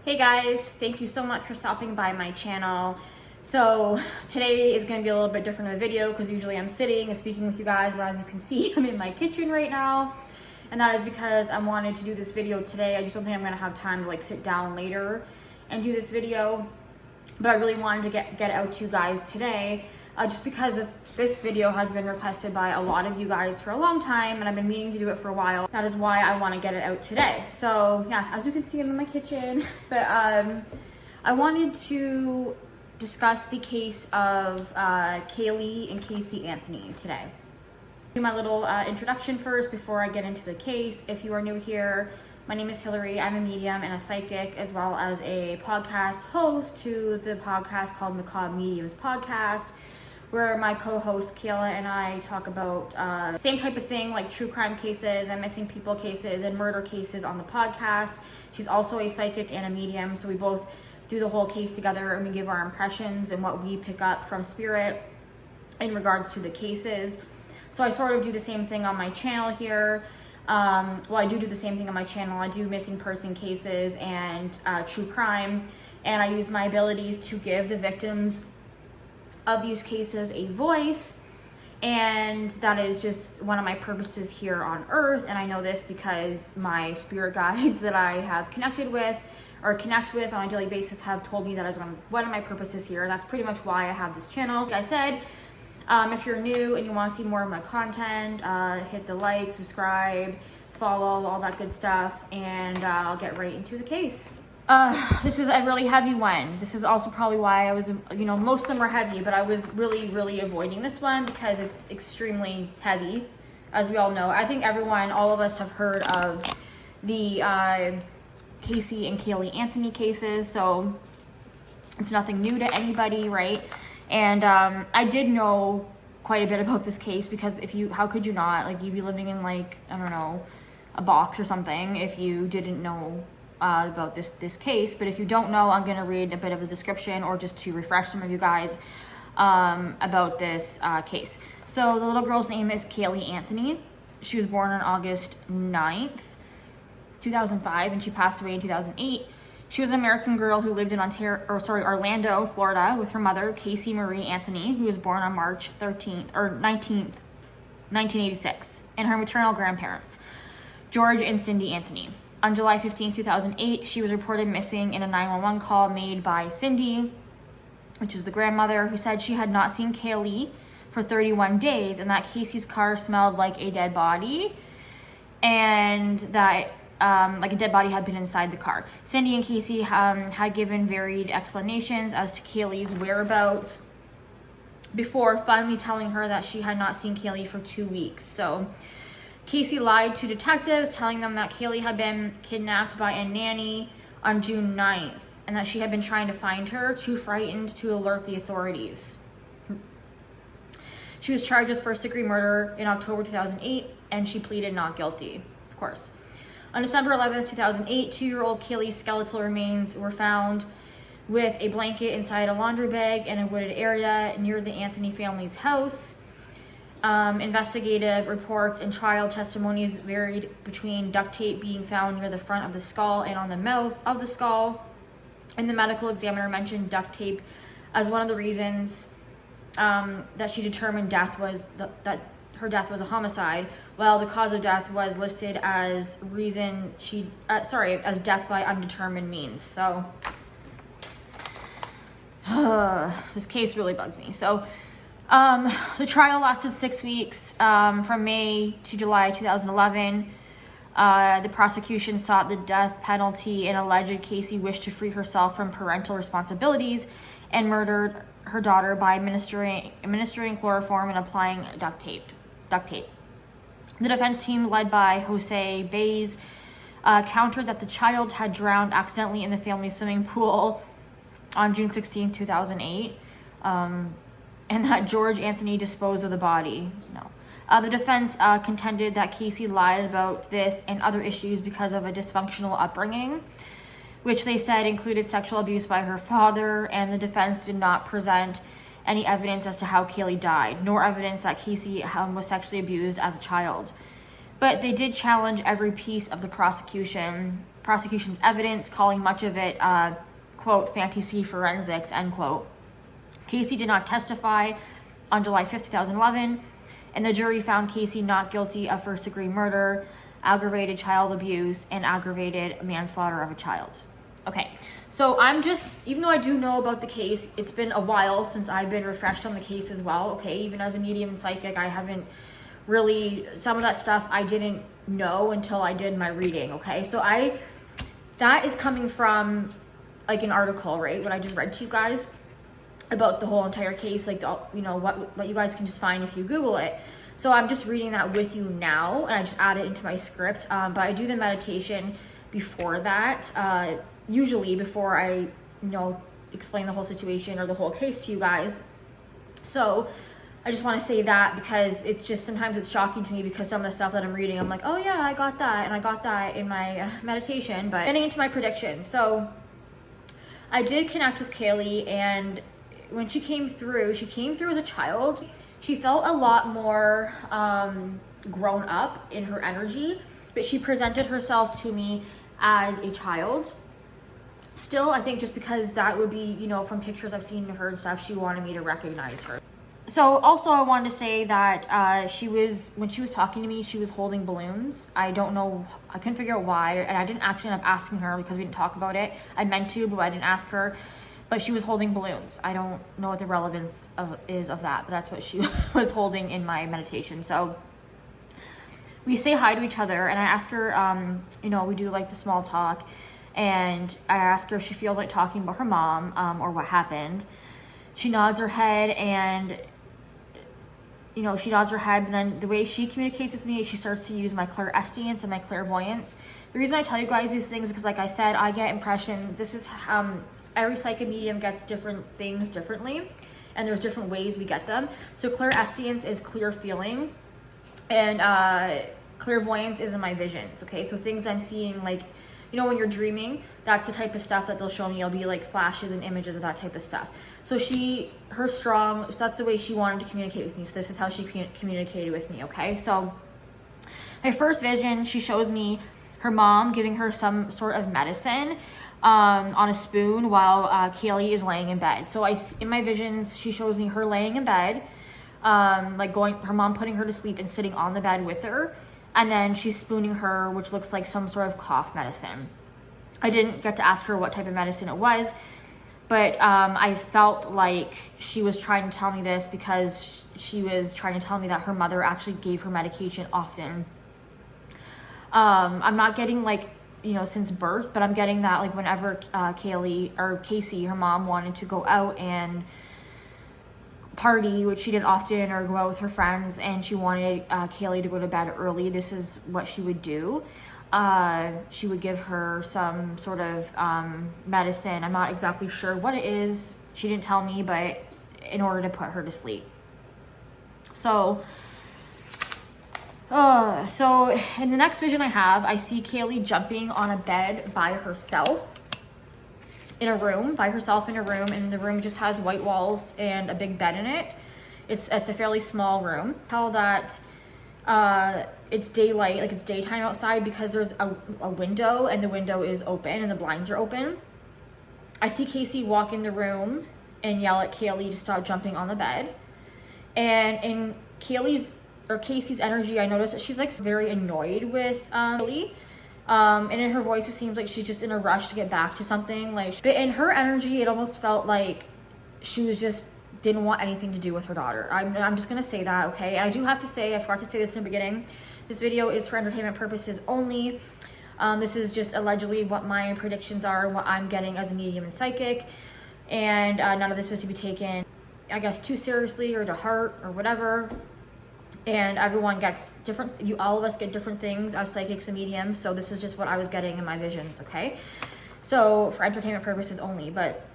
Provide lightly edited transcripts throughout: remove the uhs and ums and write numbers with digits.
Hey guys, thank you so much for stopping by my channel. So today is going to be a little bit different of a video because usually I'm sitting and speaking with you guys, but as you can see, I'm in my kitchen right now. And that is because I wanted to do this video today. I just don't think I'm going to have time to like sit down later and do this video. But I really wanted to get out to you guys today just because this video has been requested by a lot of you guys for a long time and I've been meaning to do it for a while. That is why I want to get it out today. So yeah, as you can see, I'm in my kitchen, but I wanted to discuss the case of Caylee and Caylee Anthony today. Do my little introduction first before I get into the case. If you are new here, my name is Hilary. I'm a medium and a psychic, as well as a podcast host to the podcast called Macabre Mediums Podcast, where my co-host Caylee and I talk about same type of thing, like true crime cases and missing people cases and murder cases on the podcast. She's also a psychic and a medium, so we both do the whole case together and we give our impressions and what we pick up from spirit in regards to the cases. So I sort of do the same thing on my channel here. Well, I do the same thing on my channel. I do missing person cases and true crime, and I use my abilities to give the victims of these cases a voice, and that is just one of my purposes here on earth. And I know this because my spirit guides that I have connected with or connect with on a daily basis have told me that is one of my purposes here. That's pretty much why I have this channel. Like I said, if you're new and you want to see more of my content, hit the like, subscribe, follow, all that good stuff, and I'll get right into the case. This is a really heavy one. This is also probably why I was, most of them are heavy, but I was really avoiding this one because it's extremely heavy, as we all know. I think all of us have heard of the Caylee and Caylee Anthony cases, so it's nothing new to anybody, right? And I did know quite a bit about this case because how could you not? Like, you'd be living in like, I don't know, a box or something if you didn't know about this case. But if you don't know, I'm going to read a bit of the description or just to refresh some of you guys about this case. So the little girl's name is Caylee Anthony. She was born on August 9th, 2005, and she passed away in 2008. She was an American girl who lived in Orlando, Florida, with her mother, Casey Marie Anthony, who was born on March 19th, 1986, and her maternal grandparents, George and Cindy Anthony. On July 15, 2008, she was reported missing in a 911 call made by Cindy, which is the grandmother, who said she had not seen Caylee for 31 days and that Casey's car smelled like a dead body and that like a dead body had been inside the car. Cindy and Casey had given varied explanations as to Caylee's whereabouts before finally telling her that she had not seen Caylee for 2 weeks. So Casey lied to detectives, telling them that Caylee had been kidnapped by a nanny on June 9th and that she had been trying to find her, too frightened to alert the authorities. She was charged with first-degree murder in October 2008 and she pleaded not guilty, of course. On December 11th, 2008, 2-year-old Caylee's skeletal remains were found with a blanket inside a laundry bag in a wooded area near the Anthony family's house. Investigative reports and trial testimonies varied between duct tape being found near the front of the skull and on the mouth of the skull. And the medical examiner mentioned duct tape as one of the reasons that she determined that her death was a homicide, while the cause of death was listed as as death by undetermined means. So this case really bugs me. So the trial lasted 6 weeks, from May to July 2011. The prosecution sought the death penalty and alleged Casey wished to free herself from parental responsibilities and murdered her daughter by administering chloroform and applying duct tape. The defense team, led by Jose Baez, countered that the child had drowned accidentally in the family swimming pool on June 16, 2008, and that George Anthony disposed of the body. No. The defense contended that Casey lied about this and other issues because of a dysfunctional upbringing, which they said included sexual abuse by her father, and the defense did not present any evidence as to how Caylee died, nor evidence that Casey was sexually abused as a child. But they did challenge every piece of the prosecution prosecution's evidence, calling much of it, quote, fantasy forensics, end quote. Caylee did not testify on July 5th, 2011, and the jury found Caylee not guilty of first-degree murder, aggravated child abuse, and aggravated manslaughter of a child. Okay, so I'm just, even though I do know about the case, it's been a while since I've been refreshed on the case as well, okay? Even as a medium and psychic, I haven't really, some of that stuff I didn't know until I did my reading, okay? So that is coming from like an article, right? What I just read to you guys about the whole entire case, like, you know, what you guys can just find if you Google it. So I'm just reading that with you now, and I just add it into my script. But I do the meditation before that, usually before I, you know, explain the whole situation or the whole case to you guys. So I just want to say that because it's just, sometimes it's shocking to me because some of the stuff that I'm reading, I'm like, oh yeah, I got that, and I got that in my meditation. But getting into my predictions. So I did connect with Caylee, and when she came through as a child. She felt a lot more grown up in her energy, but she presented herself to me as a child. Still, I think just because that would be, you know, from pictures I've seen of her and stuff, she wanted me to recognize her. So also I wanted to say that when she was talking to me, she was holding balloons. I don't know, I couldn't figure out why, and I didn't actually end up asking her because we didn't talk about it. I meant to, but I didn't ask her. But she was holding balloons. I don't know what the relevance is of that, but that's what she was holding in my meditation. So we say hi to each other, and I ask her, you know, we do like the small talk, and I ask her if she feels like talking about her mom or what happened. She nods her head, and, you know, she nods her head, and then the way she communicates with me is she starts to use my clairestience and my clairvoyance. The reason I tell you guys these things is because, like I said, I get impression, this is every psychic medium gets different things differently, and there's different ways we get them. So clairestience is clear feeling, and clairvoyance is in my visions, okay? So things I'm seeing, like, you know, when you're dreaming, that's the type of stuff that they'll show me. It'll be like flashes and images of that type of stuff. So that's the way she wanted to communicate with me. So this is how she communicated with me, okay? So my first vision, she shows me her mom giving her some sort of medicine on a spoon while Caylee is laying in bed. So in my visions, she shows me her laying in bed, her mom putting her to sleep and sitting on the bed with her, and then she's spooning her, which looks like some sort of cough medicine. I didn't get to ask her what type of medicine it was, but I felt like she was trying to tell me this because she was trying to tell me that her mother actually gave her medication often. I'm not getting like, you know, since birth, but I'm getting that like whenever Casey, her mom, wanted to go out and party, which she did often, or go out with her friends, and she wanted Caylee to go to bed early, this is what she would do. She would give her some sort of medicine. I'm not exactly sure what it is. She didn't tell me, but in order to put her to sleep. So in the next vision I have, I see Caylee jumping on a bed by herself in a room, and the room just has white walls and a big bed in it. It's a fairly small room. Tell that it's daylight, like it's daytime outside, because there's a window, and the window is open and the blinds are open. I see Casey walk in the room and yell at Caylee to stop jumping on the bed. And in Casey's energy, I noticed that she's like very annoyed with Caylee. And in her voice, it seems like she's just in a rush to get back to something. But in her energy, it almost felt like she was just didn't want anything to do with her daughter. I'm just gonna say that, okay? And I do have to say, I forgot to say this in the beginning, this video is for entertainment purposes only. This is just allegedly what my predictions are, what I'm getting as a medium and psychic, and none of this is to be taken, I guess, too seriously or to heart or whatever. And everyone gets different, all of us get different things as psychics and mediums, so this is just what I was getting in my visions, okay? So for entertainment purposes only, but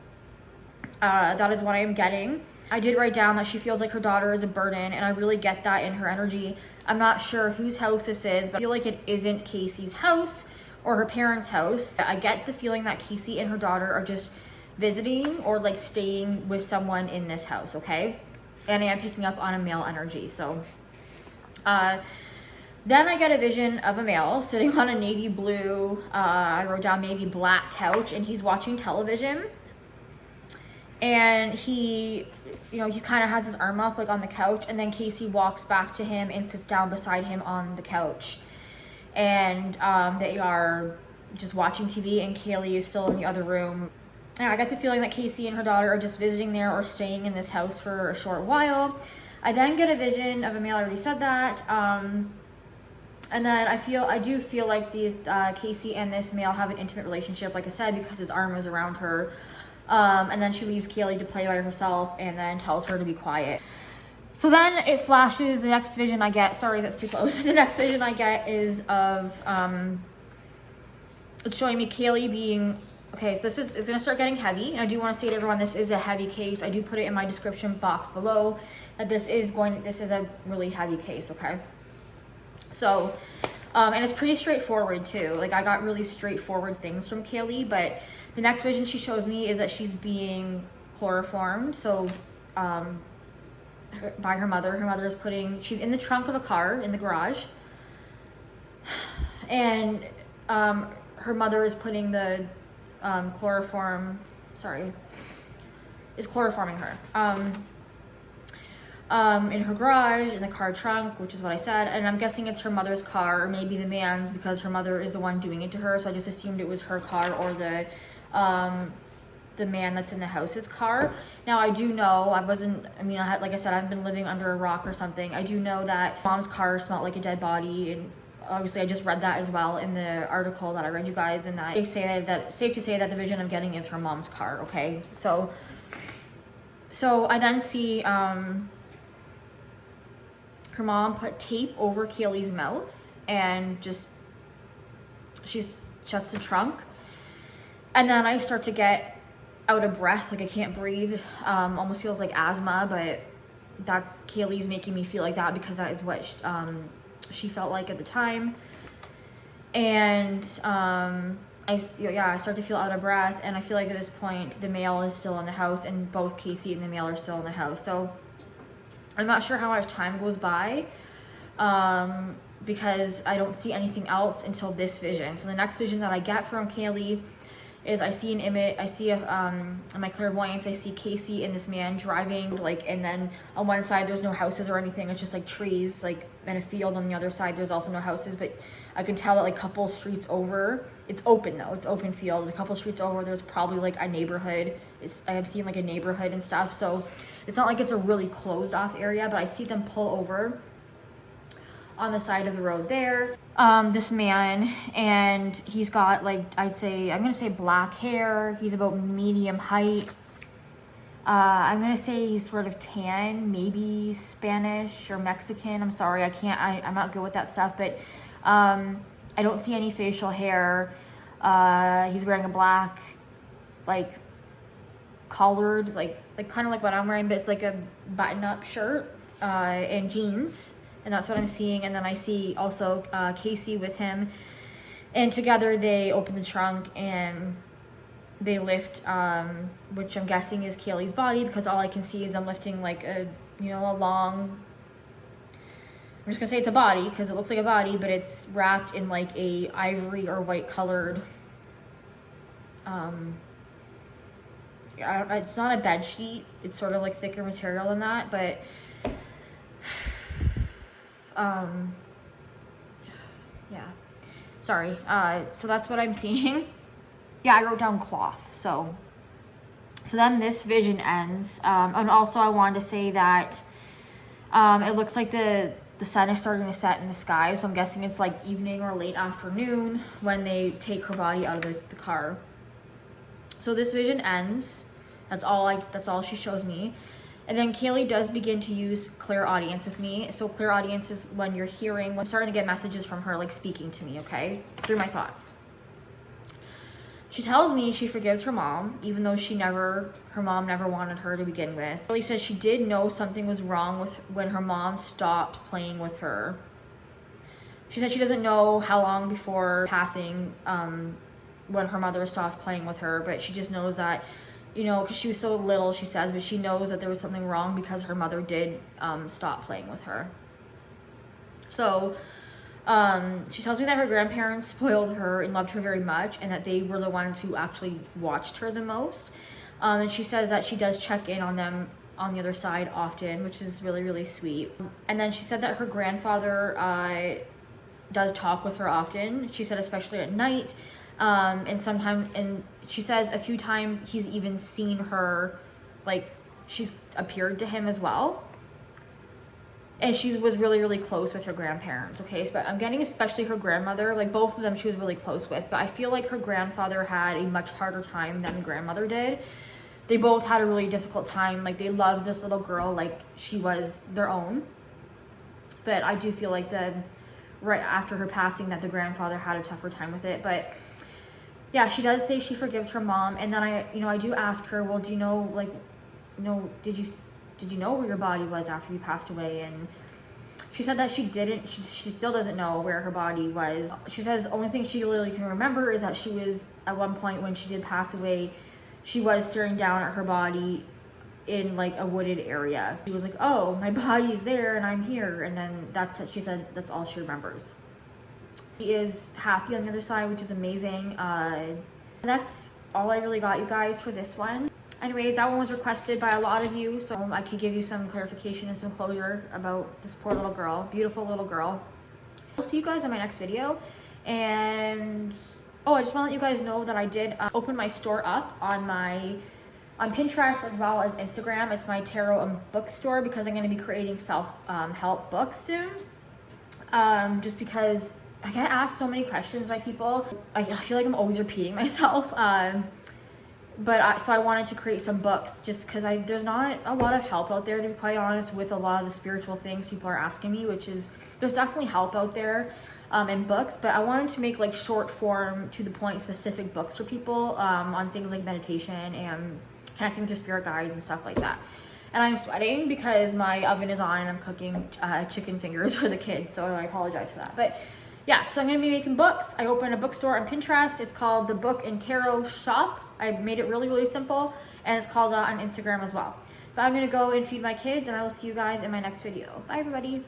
that is what I am getting. I did write down that she feels like her daughter is a burden, and I really get that in her energy. I'm not sure whose house this is, but I feel like it isn't Casey's house or her parents' house. I get the feeling that Casey and her daughter are just visiting or like staying with someone in this house, okay? And I am picking up on a male energy, so Then I get a vision of a male sitting on a navy blue, I wrote down maybe black couch, and he's watching television. And he, you know, he kind of has his arm up like on the couch, and then Casey walks back to him and sits down beside him on the couch. And they are just watching TV, and Caylee is still in the other room. And I got the feeling that Casey and her daughter are just visiting there or staying in this house for a short while. I then get a vision of a male, I already said that. And then I do feel like these Casey and this male have an intimate relationship, like I said, because his arm is around her. And then she leaves Caylee to play by herself and then tells her to be quiet. So then it flashes, the next vision I get, sorry, that's too close. The next vision I get is of, it's showing me Caylee being, okay, so it's gonna start getting heavy. And I do wanna say to everyone, this is a heavy case. I do put it in my description box below that this is a really heavy case, okay? So, and it's pretty straightforward too. Like, I got really straightforward things from Caylee, but the next vision she shows me is that she's being chloroformed. So, by her mother. Her mother is she's in the trunk of a car in the garage. And her mother is putting the is chloroforming her. In her garage, in the car trunk, which is what I said, and I'm guessing it's her mother's car, or maybe the man's, because her mother is the one doing it to her, so I just assumed it was her car or the man that's in the house's car. Now, I do know, like I said, I've been living under a rock or something. I do know that mom's car smelled like a dead body, and obviously I just read that as well in the article that I read you guys, and that safe to say that the vision I'm getting is her mom's car, okay? So I then see her mom put tape over Caylee's mouth, and she shuts the trunk. And then I start to get out of breath, like I can't breathe. Almost feels like asthma, but that's Caylee's making me feel like that because that is what she felt like at the time. And I start to feel out of breath, and I feel like at this point the male is still in the house, and both Casey and the male are still in the house. So I'm not sure how much time goes by, because I don't see anything else until this vision. So the next vision that I get from Caylee is I see an image, in my clairvoyance, I see Casey and this man driving, like, and then on one side there's no houses or anything, it's just like trees, like, and a field. On the other side there's also no houses, but I can tell that like a couple streets over, it's open though, it's open field, a couple streets over there's probably like a neighborhood. I have seen like a neighborhood and stuff, so it's not like it's a really closed off area, but I see them pull over on the side of the road there. This man, and he's got like, I'm gonna say black hair. He's about medium height. I'm gonna say he's sort of tan, maybe Spanish or Mexican. I'm sorry, I'm not good with that stuff, but I don't see any facial hair. He's wearing a black, like, collared, like kind of like what I'm wearing, but it's like a button-up shirt and jeans. And that's what I'm seeing. And then I see also Casey with him, and together they open the trunk and they lift, which I'm guessing is Caylee's body, because all I can see is them lifting like a long, I'm just gonna say it's a body because it looks like a body, but it's wrapped in like a ivory or white colored, it's not a bed sheet, it's sort of like thicker material than that, but yeah, sorry. So that's what I'm seeing. Yeah, I wrote down cloth. So then this vision ends. And also I wanted to say that it looks like the sun is starting to set in the sky, so I'm guessing it's like evening or late afternoon when they take her body out of the car. So this vision ends. That's all she shows me. And then Caylee does begin to use clairaudience with me. So clairaudience is when you're hearing, when I'm starting to get messages from her, like speaking to me, okay, through my thoughts. She tells me she forgives her mom, even though her mom never wanted her to begin with. Caylee says she did know something was wrong when her mom stopped playing with her. She said she doesn't know how long before passing when her mother stopped playing with her, but she just knows that, because she was so little, she says, but she knows that there was something wrong because her mother did stop playing with her. So She tells me that her grandparents spoiled her and loved her very much, and that they were the ones who actually watched her the most. And she says that she does check in on them on the other side often, which is really, really sweet. And then she said that her grandfather does talk with her often. She said especially at night, and sometimes, and she says a few times he's even seen her, like she's appeared to him as well. And she was really, really close with her grandparents, okay? So I'm getting especially her grandmother, like both of them she was really close with, but I feel like her grandfather had a much harder time than the grandmother did. They both had a really difficult time. Like, they loved this little girl like she was their own. But I do feel like right after her passing that the grandfather had a tougher time with it. But yeah, she does say she forgives her mom. And then I do ask her, well, do you know, like, did you know where your body was after you passed away? And she said that she didn't. She still doesn't know where her body was. She says the only thing she literally can remember is that she was, at one point when she did pass away, she was staring down at her body in like a wooded area. She was like, oh, my body's there and I'm here. And then she said that's all she remembers. She is happy on the other side, which is amazing. That's all I really got, you guys, for this one. Anyways, that one was requested by a lot of you, so I could give you some clarification and some closure about this poor little girl, beautiful little girl. I'll see you guys in my next video. And oh, I just want to let you guys know that I did open my store up on Pinterest as well as Instagram. It's my tarot and book store, because I'm going to be creating self-help books soon. Just because I get asked so many questions by people. I feel like I'm always repeating myself. So I wanted to create some books, just because there's not a lot of help out there, to be quite honest, with a lot of the spiritual things people are asking me, there's definitely help out there in books, but I wanted to make like short form, to the point, specific books for people on things like meditation and connecting with your spirit guides and stuff like that. And I'm sweating because my oven is on and I'm cooking chicken fingers for the kids, so I apologize for that. But yeah, so I'm going to be making books. I opened a bookstore on Pinterest. It's called the Book and Tarot Shop. I made it really, really simple, and it's called on Instagram as well. But I'm going to go and feed my kids, and I will see you guys in my next video. Bye, everybody.